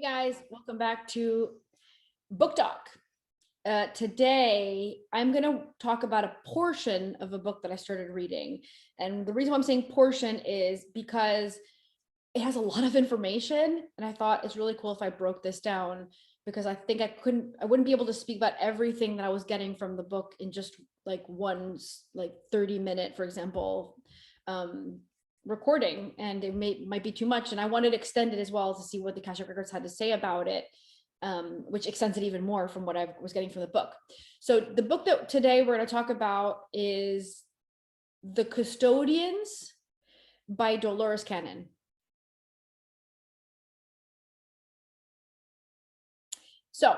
Hey guys, welcome back to Book Talk. Today, I'm going to talk about a portion of a book that I started reading. And the reason why I'm saying portion is because it has a lot of information. And I thought it's really cool if I broke this down because I think I wouldn't be able to speak about everything that I was getting from the book in just like one, like 30-minute, for example, recording, and it might be too much, and I wanted to extend it as well to see what the Akashic Records had to say about it, which extends it even more from what I was getting from the book. So the book that today we're going to talk about is The Custodians by Dolores Cannon. So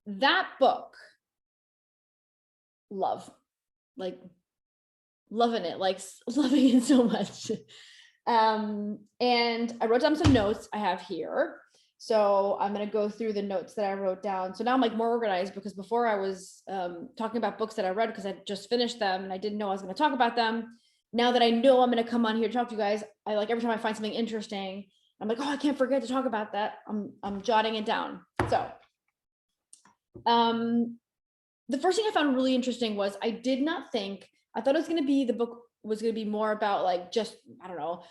that book, like loving it, like loving it so much. And I wrote down some notes I have here. So I'm going to go through the notes that I wrote down. So now I'm like more organized, because before I was talking about books that I read because I just finished them and I didn't know I was going to talk about them. Now that I know I'm going to come on here to talk to you guys, I like every time I find something interesting, I'm like, oh, I can't forget to talk about that. I'm jotting it down. So the first thing I found really interesting was I thought it was going to be, the book was going to be more about like just, I don't know,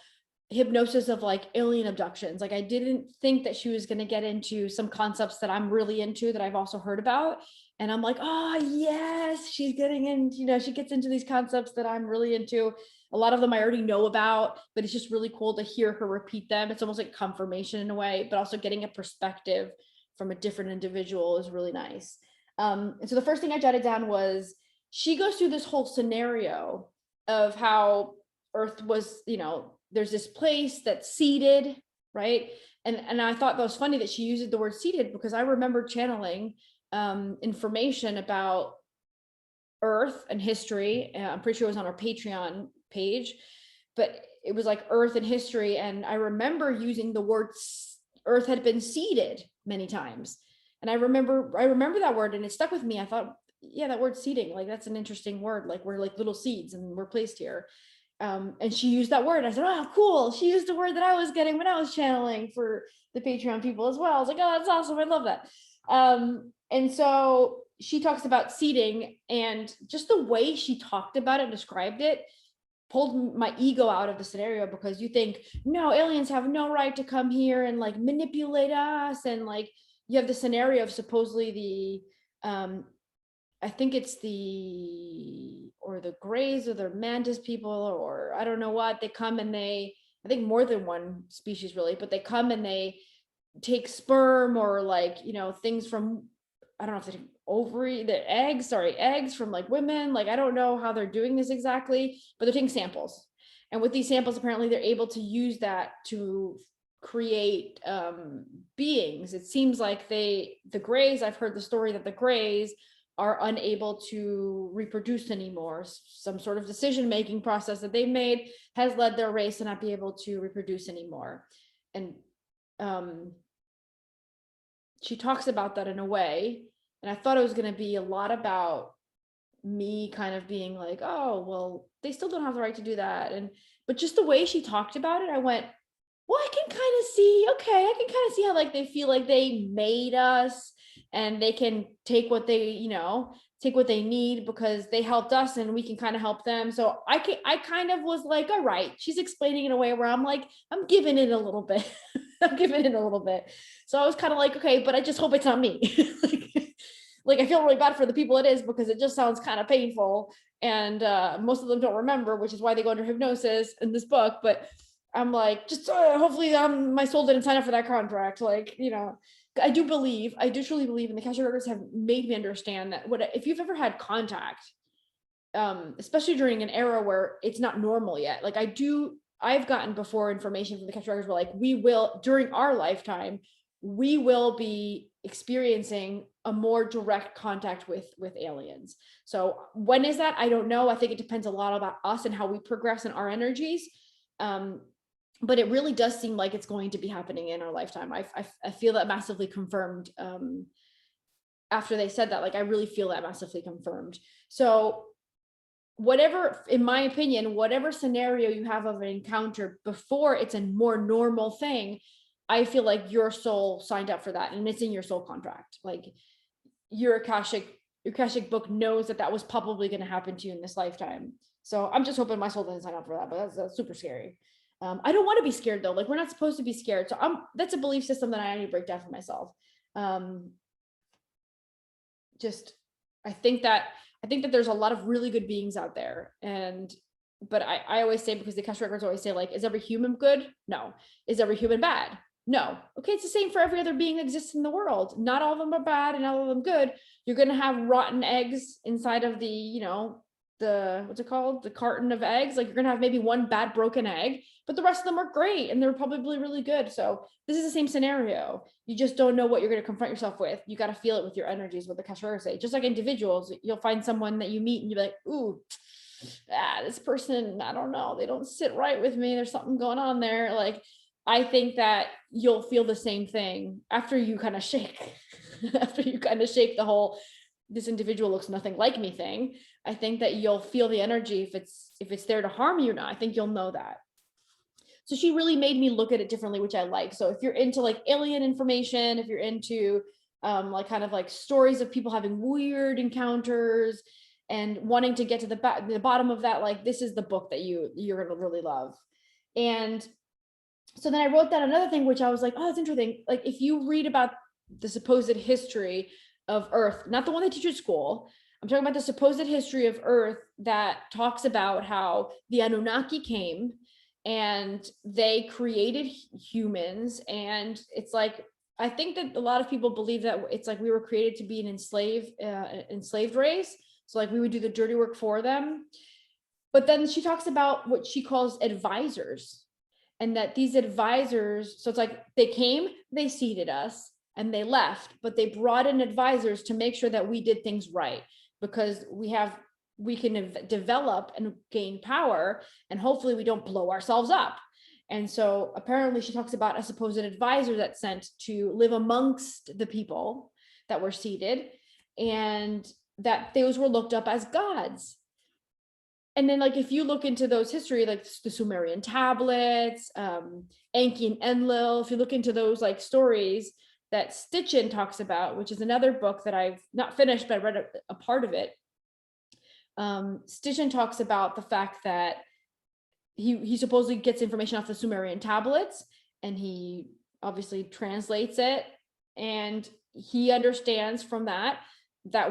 hypnosis of like alien abductions. Like I didn't think that she was going to get into some concepts that I'm really into, that I've also heard about. And I'm like, oh yes, she's getting in, she gets into these concepts that I'm really into. A lot of them I already know about, but it's just really cool to hear her repeat them. It's almost like confirmation in a way, but also getting a perspective from a different individual is really nice. And so the first thing I jotted down was she goes through this whole scenario of how Earth was, there's this place that's seeded, right? And I thought that was funny that she uses the word seeded, because I remember channeling information about Earth and history. I'm pretty sure it was on our Patreon page, but it was like Earth and history. And I remember using the word Earth had been seeded many times. And I remember that word, and it stuck with me. I thought, yeah, that word seeding, like that's an interesting word. Like we're like little seeds and we're placed here. And she used that word. I said, oh, cool. She used the word that I was getting when I was channeling for the Patreon people as well. I was like, oh, that's awesome. I love that. And so she talks about seeding, and just the way she talked about it and described it pulled my ego out of the scenario, because you think, no, aliens have no right to come here and like manipulate us. And like, you have the scenario of supposedly the, I think it's the Greys or the Mantis people, or I don't know what, they come and I think more than one species really, but they come and they take sperm or like, things from, I don't know if they eggs from like women. Like, I don't know how they're doing this exactly, but they're taking samples. And with these samples, apparently they're able to use that to create beings. It seems like the Greys, I've heard the story that the Greys are unable to reproduce anymore. Some sort of decision-making process that they made has led their race to not be able to reproduce anymore. And she talks about that in a way. And I thought it was going to be a lot about me kind of being like, oh, well, they still don't have the right to do that. But just the way she talked about it, I went, well, I can kind of see, okay, I can kind of see how like they feel like they made us and they can take what they need because they helped us and we can kind of help them. So I kind of was like, all right, she's explaining in a way where I'm like, I'm giving it a little bit. I'm giving it a little bit. So I was kind of like, okay, but I just hope it's not me. like I feel really bad for the people it is, because it just sounds kind of painful. And most of them don't remember, which is why they go under hypnosis in this book. But I'm like, just hopefully my soul didn't sign up for that contract. Like, I do truly believe, and the Akashic Records have made me understand that if you've ever had contact, especially during an era where it's not normal yet, like I've gotten before information from the Akashic Records where like, we will, during our lifetime, we will be experiencing a more direct contact with aliens. So when is that? I don't know. I think it depends a lot about us and how we progress in our energies. But it really does seem like it's going to be happening in our lifetime. I feel that massively confirmed after they said that. Like, I really feel that massively confirmed. So whatever, in my opinion, whatever scenario you have of an encounter before it's a more normal thing, I feel like your soul signed up for that, and it's in your soul contract. Like your Akashic book knows that that was probably going to happen to you in this lifetime. So I'm just hoping my soul doesn't sign up for that, but that's super scary. I don't want to be scared though. Like we're not supposed to be scared. So that's a belief system that I need to break down for myself. Just, I think that there's a lot of really good beings out there. But I always say, because the Akashic Records always say, like, is every human good? No. Is every human bad? No. Okay, it's the same for every other being that exists in the world. Not all of them are bad and not all of them good. You're going to have rotten eggs inside of the, what's it called? The carton of eggs. Like you're going to have maybe one bad broken egg, but the rest of them are great and they're probably really good. So this is the same scenario. You just don't know what you're going to confront yourself with. You got to feel it with your energies, what the Akashic Records say. Just like individuals, you'll find someone that you meet and you're like, ooh, this person, I don't know, they don't sit right with me. There's something going on there. Like, I think that you'll feel the same thing after you kind of shake, the whole, this individual looks nothing like me thing. I think that you'll feel the energy if it's there to harm you or not. I think you'll know that. So she really made me look at it differently, which I like. So if you're into like alien information, if you're into like kind of like stories of people having weird encounters and wanting to get to the bottom of that, like this is the book that you're gonna really love. And so then I wrote down another thing, which I was like, oh, that's interesting. Like if you read about the supposed history of Earth, not the one they teach at school, I'm talking about the supposed history of Earth that talks about how the Anunnaki came and they created humans. And it's like, I think that a lot of people believe that it's like we were created to be an enslaved race. So like we would do the dirty work for them. But then she talks about what she calls advisors, and that these advisors, so it's like they came, they seated us and they left, but they brought in advisors to make sure that we did things right, because we can develop and gain power, and hopefully we don't blow ourselves up. And so apparently she talks about a supposed advisor that's sent to live amongst the people that were seated, and that those were looked up as gods. And then like, if you look into those history, like the Sumerian tablets, Enki and Enlil, if you look into those like stories that Stitchin talks about, which is another book that I've not finished, but I read a part of it. Stitchin talks about the fact that he supposedly gets information off the Sumerian tablets, and he obviously translates it, and he understands from that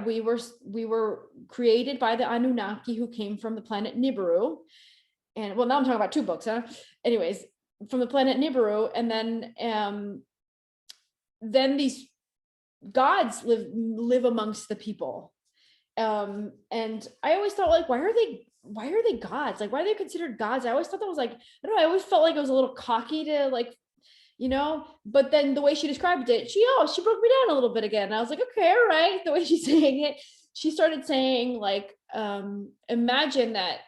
we were created by the Anunnaki, who came from the planet Nibiru. And well, now I'm talking about two books, huh? Anyways, from the planet Nibiru, and then these gods live amongst the people. And I always thought, like, why are they gods? Like, why are they considered gods? I always thought that was like, I don't know, I always felt like it was a little cocky to like, but then the way she described it, she broke me down a little bit again. And I was like, okay, all right. The way she's saying it, she started saying like, imagine that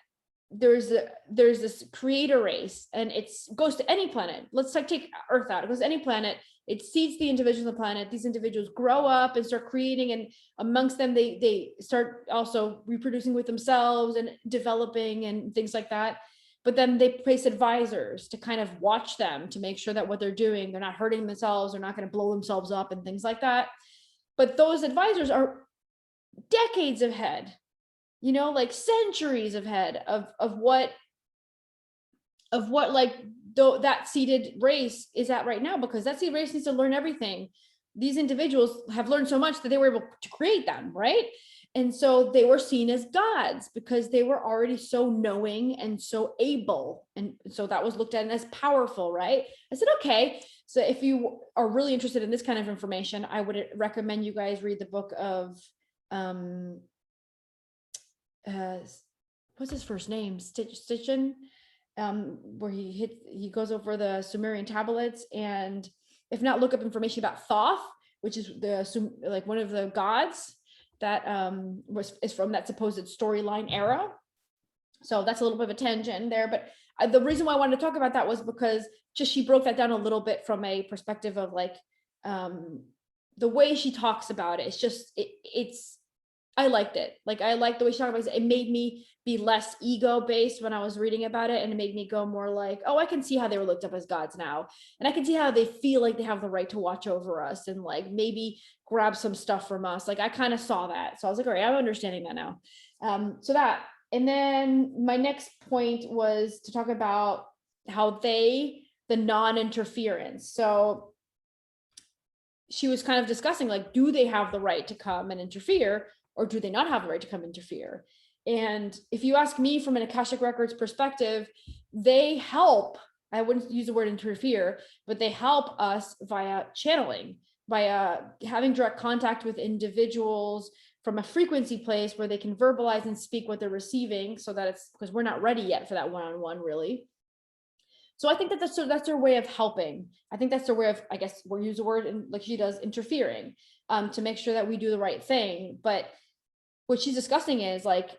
there's this creator race, and it goes to any planet. Let's like take Earth out. It goes to any planet. It seeds the individuals on the planet. These individuals grow up and start creating, and amongst them, they start also reproducing with themselves and developing and things like that. But then they place advisors to kind of watch them, to make sure that what they're doing, they're not hurting themselves, they're not going to blow themselves up and things like that. But those advisors are decades ahead, like centuries ahead of what like that seeded race is at right now, because that seeded race needs to learn everything. These individuals have learned so much that they were able to create them, right? And so they were seen as gods because they were already so knowing and so able. And so that was looked at as powerful, right? I said, okay. So if you are really interested in this kind of information, I would recommend you guys read the book of, what's his first name? Stitchin, where he goes over the Sumerian tablets, and if not, look up information about Thoth, which is like one of the gods that is from that supposed storyline era. So that's a little bit of a tangent there, but the reason why I wanted to talk about that was because just she broke that down a little bit from a perspective of like the way she talks about it. It's just it's I liked it. Like, I liked the way she talked about it. It made me be less ego based when I was reading about it. And it made me go more like, oh, I can see how they were looked up as gods now. And I can see how they feel like they have the right to watch over us and like maybe grab some stuff from us. Like, I kind of saw that. So I was like, all right, I'm understanding that now. So that, and then my next point was to talk about how the non-interference. So she was kind of discussing, like, do they have the right to come and interfere, or do they not have the right to come interfere? And if you ask me from an Akashic Records perspective, they help. I wouldn't use the word interfere, but they help us via channeling, via having direct contact with individuals from a frequency place where they can verbalize and speak what they're receiving, so that it's, because we're not ready yet for that one-on-one really. So I think that that's their way of helping. I think that's their way of, I guess we'll use the word, and like she does, interfering, to make sure that we do the right thing. But what she's discussing is like,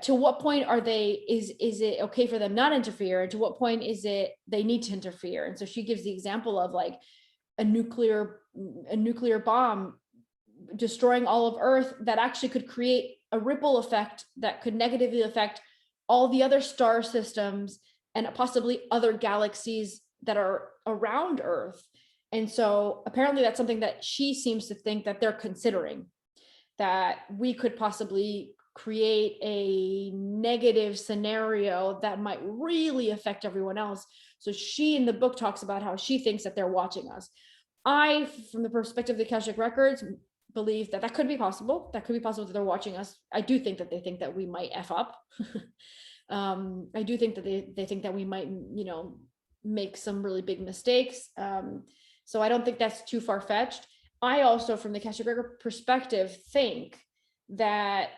to what point are they, is it okay for them not to interfere? And to what point is it they need to interfere? And so she gives the example of like a nuclear bomb destroying all of Earth that actually could create a ripple effect that could negatively affect all the other star systems and possibly other galaxies that are around Earth. And so apparently that's something that she seems to think that they're considering, that we could possibly create a negative scenario that might really affect everyone else. So she in the book talks about how she thinks that they're watching us. I, from the perspective of the Akashic Records, believe that that could be possible. That could be possible that they're watching us. I do think that they think that we might F up. I do think that they think that we might, you know, make some really big mistakes. So I don't think that's too far-fetched. I also, from the Akashic Record perspective, think that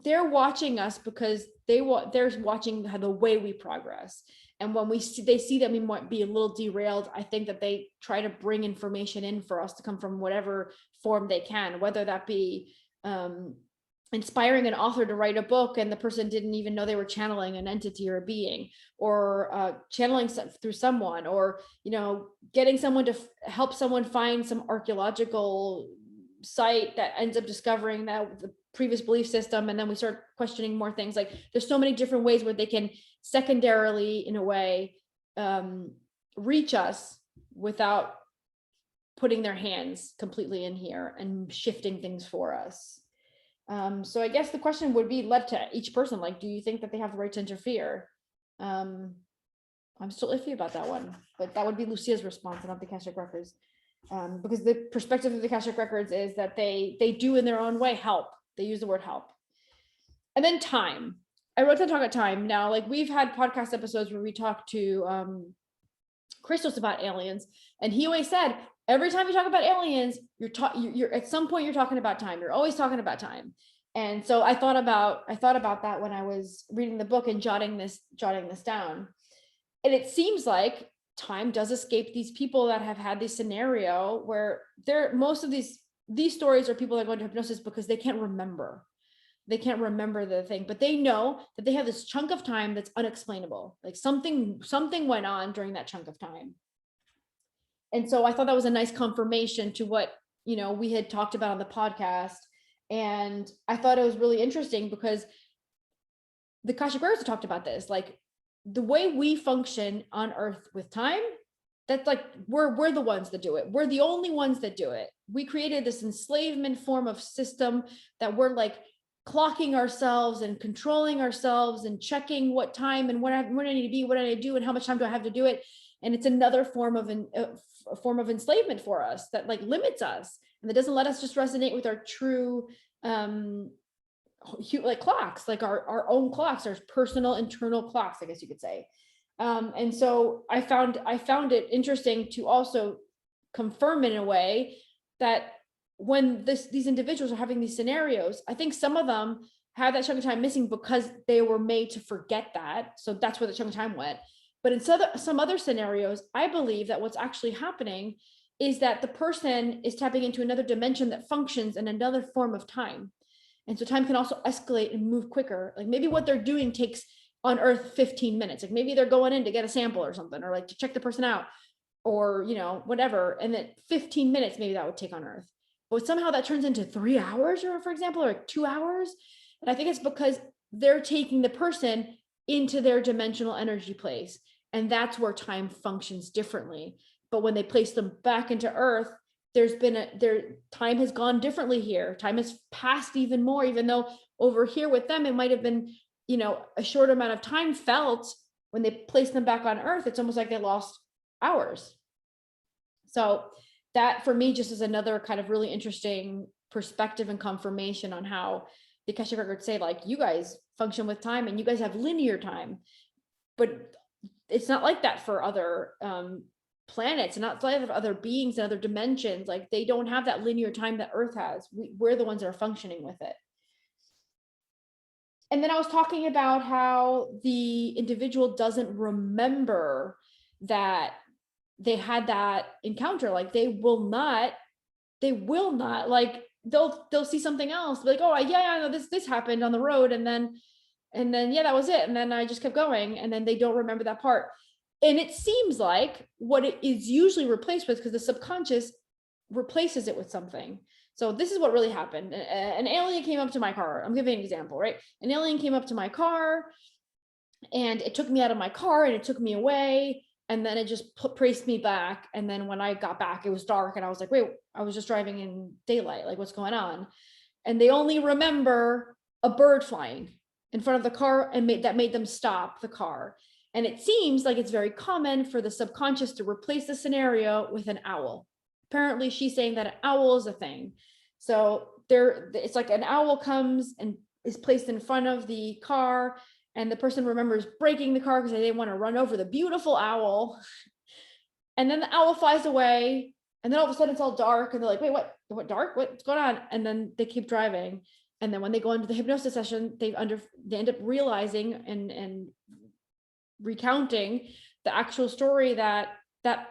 they're watching us because they're watching the way we progress. And when they see that we might be a little derailed, I think that they try to bring information in for us to come from whatever form they can, whether that be inspiring an author to write a book and the person didn't even know they were channeling an entity or a being, or channeling through someone, or, you know, getting someone to help someone find some archaeological site that ends up discovering that the previous belief system, and then we start questioning more things. Like, there's so many different ways where they can secondarily, in a way, reach us without putting their hands completely in here and shifting things for us. So I guess the question would be led to each person, like, do you think that they have the right to interfere? I'm still iffy about that one, but that would be Lucia's response, not the Akashic Records. Because the perspective of the Akashic Records is that they do in their own way help. They use the word help. And then time. I wrote to talk about time. Now, like, we've had podcast episodes where we talked to Christos about aliens, and he always said, every time you talk about aliens, you're at some point you're talking about time. You're always talking about time. And so I thought about that when I was reading the book and jotting this down. And it seems like time does escape these people that have had this scenario where most of these stories are people that go into hypnosis because they can't remember. They can't remember the thing, but they know that they have this chunk of time that's unexplainable. Like something went on during that chunk of time. And so I thought that was a nice confirmation to what, you know, we had talked about on the podcast. And I thought it was really interesting because the Akashic Records talked about this, like the way we function on Earth with time, that's like, we're the ones that do it. We're the only ones that do it. We created this enslavement form of system that we're like clocking ourselves and controlling ourselves and checking what time and where I need to be, what I need to do, and how much time do I have to do it. And it's another form of enslavement for us that like limits us, and that doesn't let us just resonate with our true like clocks, like our own clocks, our personal internal clocks, I guess you could say. And so I found it interesting to also confirm in a way that when these individuals are having these scenarios, I think some of them have that chunk of time missing because they were made to forget that. So that's where the chunk of time went. But in some other scenarios, I believe that what's actually happening is that the person is tapping into another dimension that functions in another form of time. And so time can also escalate and move quicker. Like maybe what they're doing takes on Earth 15 minutes. Like maybe they're going in to get a sample or something, or like to check the person out, or, you know, whatever. And then 15 minutes, maybe that would take on Earth. but somehow that turns into 3 hours, or for example, or 2 hours. And I think it's because they're taking the person into their dimensional energy place. And that's where time functions differently. But when they place them back into Earth, time has gone differently here. Time has passed even more, even though over here with them, it might have been, a short amount of time felt. When they place them back on Earth, it's almost like they lost hours. So that for me just is another kind of really interesting perspective and confirmation on how the Akashic Records say, like, you guys function with time and you guys have linear time, but it's not like that for other planets, and not like other beings and other dimensions. Like, they don't have that linear time that Earth has. We're the ones that are functioning with it. And then I was talking about how the individual doesn't remember that they had that encounter. Like, they will not, like, they'll see something else, be like, oh yeah, I know this happened on the road, and then yeah, that was it, and then I just kept going, and then they don't remember that part. And it seems like what it is usually replaced with, because the subconscious replaces it with something. So this is what really happened. An alien came up to my car. I'm giving an example, right? An alien came up to my car and it took me out of my car and it took me away. And then it just placed me back. And then when I got back, it was dark. And I was like, wait, I was just driving in daylight. Like, what's going on? And they only remember a bird flying in front of the car, and that made them stop the car. And it seems like it's very common for the subconscious to replace the scenario with an owl. Apparently she's saying that an owl is a thing. So it's like an owl comes and is placed in front of the car, and the person remembers breaking the car because they didn't want to run over the beautiful owl. And then the owl flies away, and then all of a sudden it's all dark, and they're like, wait, what dark? What's going on? And then they keep driving. And then when they go into the hypnosis session, they end up realizing and recounting the actual story that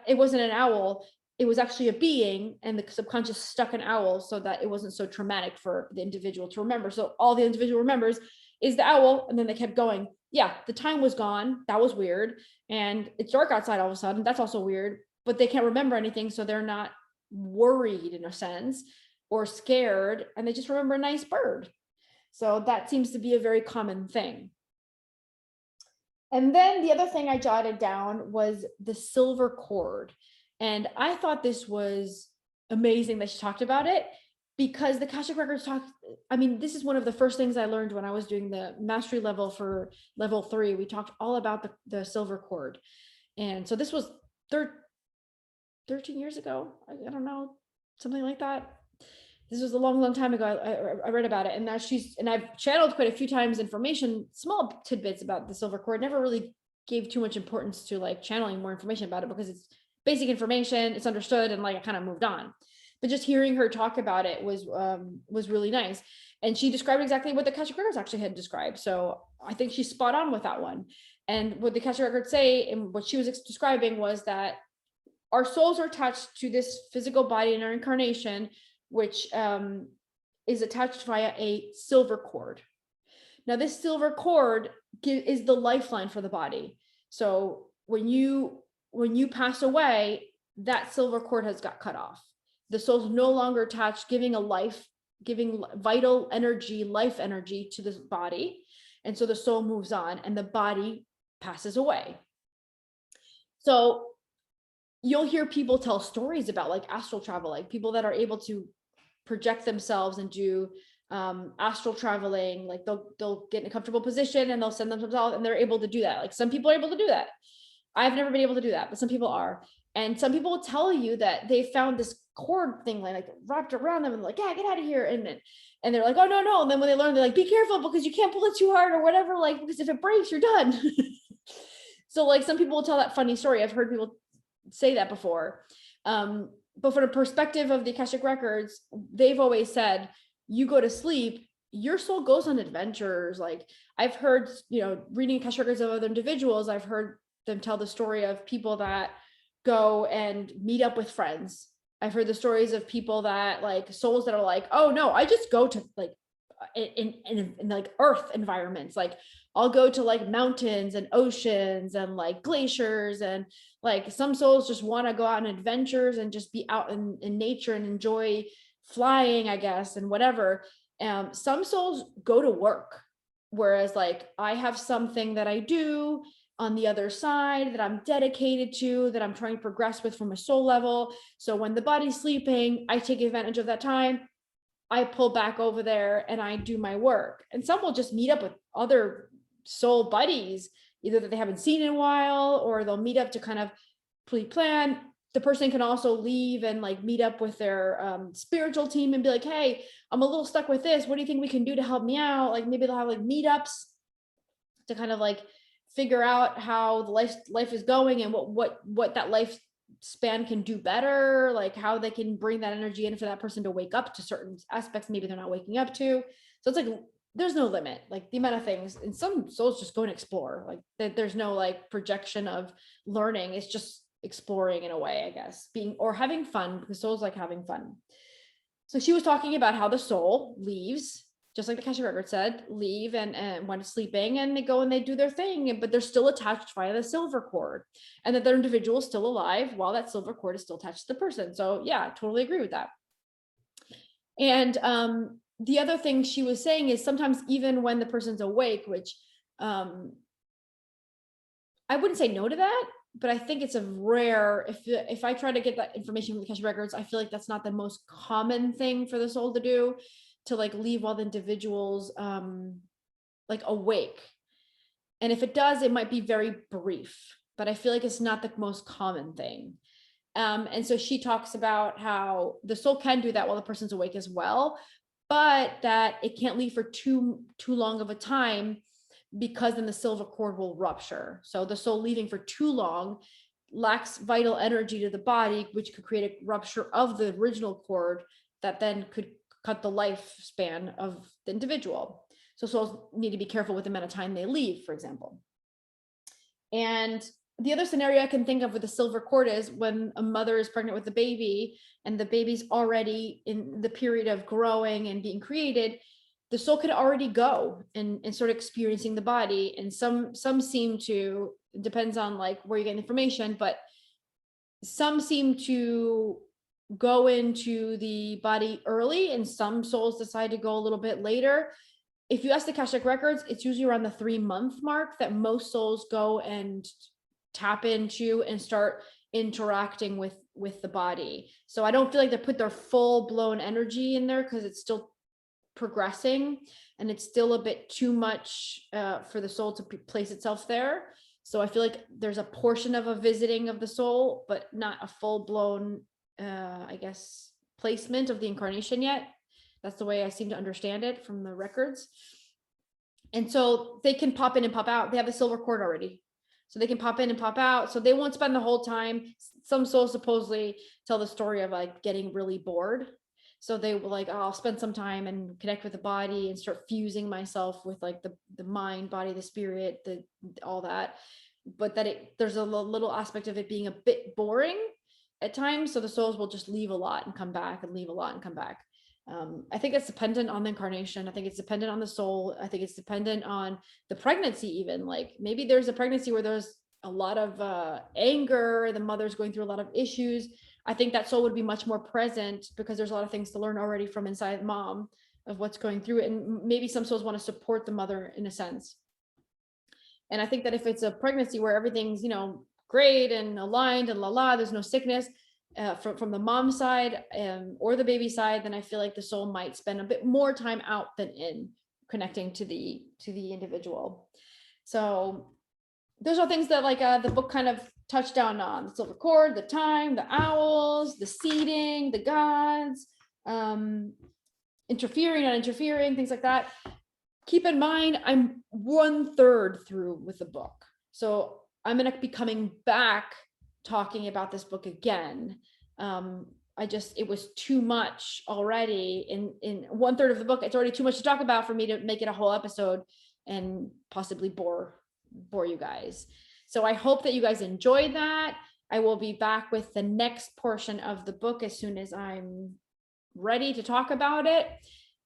it wasn't an owl, it was actually a being, and the subconscious stuck an owl so that it wasn't so traumatic for the individual to remember. So all the individual remembers is the owl, and then they kept going. Yeah, the time was gone. That was weird. And it's dark outside all of a sudden. That's also weird, but they can't remember anything. So they're not worried in a sense or scared, and they just remember a nice bird. So that seems to be a very common thing. And then the other thing I jotted down was the silver cord. And I thought this was amazing that she talked about it, because the Akashic Records this is one of the first things I learned when I was doing the mastery level for level 3. We talked all about the silver cord. And so this was 13 years ago. I don't know, something like that. This was a long time ago. I read about it, and now I've channeled quite a few times information, small tidbits about the silver cord. Never really gave too much importance to like channeling more information about it, because it's basic information, it's understood, and like I kind of moved on. But just hearing her talk about it was really nice. And she described exactly what the Akashic Records actually had described. So I think she's spot on with that one. And what the Akashic Records say, and what she was describing, was that our souls are attached to this physical body in our incarnation, which is attached via a silver cord. Now, this silver cord is the lifeline for the body. So when you pass away, that silver cord has got cut off. The soul's no longer attached, giving vital energy, life energy to this body. And so the soul moves on and the body passes away. So you'll hear people tell stories about like astral travel, like people that are able to project themselves and do astral traveling. Like they'll get in a comfortable position and they'll send themselves out, and they're able to do that. Like some people are able to do that. I've never been able to do that, but some people are. And some people will tell you that they found this cord thing like wrapped around them, and like, yeah, get out of here. And they're like, oh no. And then when they learn, they're like, be careful because you can't pull it too hard or whatever, like, because if it breaks, you're done. So like some people will tell that funny story. I've heard people say that before. But from the perspective of the Akashic Records, they've always said, you go to sleep, your soul goes on adventures. Like I've heard, reading Akashic Records of other individuals, I've heard them tell the story of people that go and meet up with friends. I've heard the stories of people that like souls that are like, oh no, I just go to like in like earth environments. Like I'll go to like mountains and oceans and like glaciers, and like some souls just want to go out on adventures and just be out in nature and enjoy flying, I guess, and whatever. Some souls go to work, whereas like I have something that I do on the other side that I'm dedicated to, that I'm trying to progress with from a soul level. So when the body's sleeping, I take advantage of that time. I pull back over there and I do my work. And some will just meet up with other soul buddies, either that they haven't seen in a while, or they'll meet up to kind of pre-plan. The person can also leave and like meet up with their spiritual team and be like, hey, I'm a little stuck with this. What do you think we can do to help me out? Like maybe they'll have like meetups to kind of like figure out how the life is going and what that lifespan can do better, like how they can bring that energy in for that person to wake up to certain aspects maybe they're not waking up to. So it's like there's no limit, like the amount of things, and some souls just go and explore, like there's no like projection of learning. It's just exploring in a way, I guess, being or having fun, because souls like having fun. So she was talking about how the soul leaves, just like the Akashic Record said, leave and when it's sleeping, and they go and they do their thing, but they're still attached via the silver cord, and that their individual is still alive while that silver cord is still attached to the person. So yeah, I totally agree with that. And the other thing she was saying is sometimes even when the person's awake, which I wouldn't say no to that, but I think it's a rare, if I try to get that information from the Akashic Records, I feel like that's not the most common thing for the soul to do, to like leave while the individual's like awake. And if it does, it might be very brief, but I feel like it's not the most common thing. And so she talks about how the soul can do that while the person's awake as well, but that it can't leave for too long of a time, because then the silver cord will rupture. So the soul leaving for too long lacks vital energy to the body, which could create a rupture of the original cord that then could cut the lifespan of the individual. So souls need to be careful with the amount of time they leave, for example. And the other scenario I can think of with the silver cord is when a mother is pregnant with a baby and the baby's already in the period of growing and being created, the soul could already go and start experiencing the body. And some seem to, it depends on like where you get information, but some seem to go into the body early, and some souls decide to go a little bit later. If you ask the Akashic Records, it's usually around the 3-month mark that most souls go and tap into and start interacting with the body. So I don't feel like they put their full blown energy in there, because it's still progressing and it's still a bit too much for the soul to place itself there. So I feel like there's a portion of a visiting of the soul, but not a full blown, I guess, placement of the incarnation yet. That's the way I seem to understand it from the records. And so they can pop in and pop out. They have the silver cord already, so they can pop in and pop out. So they won't spend the whole time. Some souls supposedly tell the story of like getting really bored. So they will like, oh, I'll spend some time and connect with the body and start fusing myself with like the mind, body, the spirit, all that. But that there's a little aspect of it being a bit boring at times. So the souls will just leave a lot and come back, and leave a lot and come back. I think it's dependent on the incarnation. I think it's dependent on the soul. I think it's dependent on the pregnancy even. Like maybe there's a pregnancy where there's a lot of anger, the mother's going through a lot of issues. I think that soul would be much more present, because there's a lot of things to learn already from inside mom of what's going through it. And maybe some souls want to support the mother in a sense. And I think that if it's a pregnancy where everything's, great and aligned and there's no sickness, from the mom side or the baby side, then I feel like the soul might spend a bit more time out than in, connecting to the individual. So those are things that like the book kind of touched down on: the silver cord, the time, the owls, the seeding, the gods, interfering, not interfering, things like that. Keep in mind, I'm 1/3 through with the book, so I'm going to be coming back talking about this book again. It was too much already in 1/3 of the book. It's already too much to talk about for me to make it a whole episode and possibly bore you guys. So I hope that you guys enjoyed that. I will be back with the next portion of the book as soon as I'm ready to talk about it.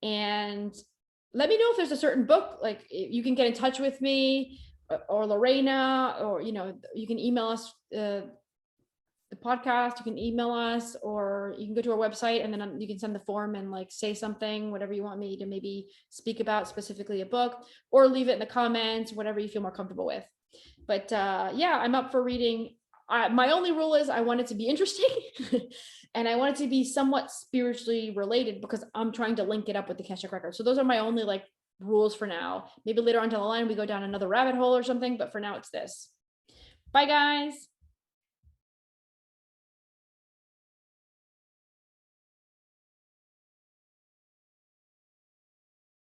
And let me know if there's a certain book, like you can get in touch with me or Lorena, or you can email us the podcast, you can email us, or you can go to our website, and then you can send the form and like say something, whatever you want me to maybe speak about, specifically a book, or leave it in the comments, whatever you feel more comfortable with. But yeah, I'm up for reading. My only rule is I want it to be interesting and I want it to be somewhat spiritually related, because I'm trying to link it up with the Akashic Records. So those are my only like rules for now. Maybe later on down the line we go down another rabbit hole or something, but for now it's this. Bye guys.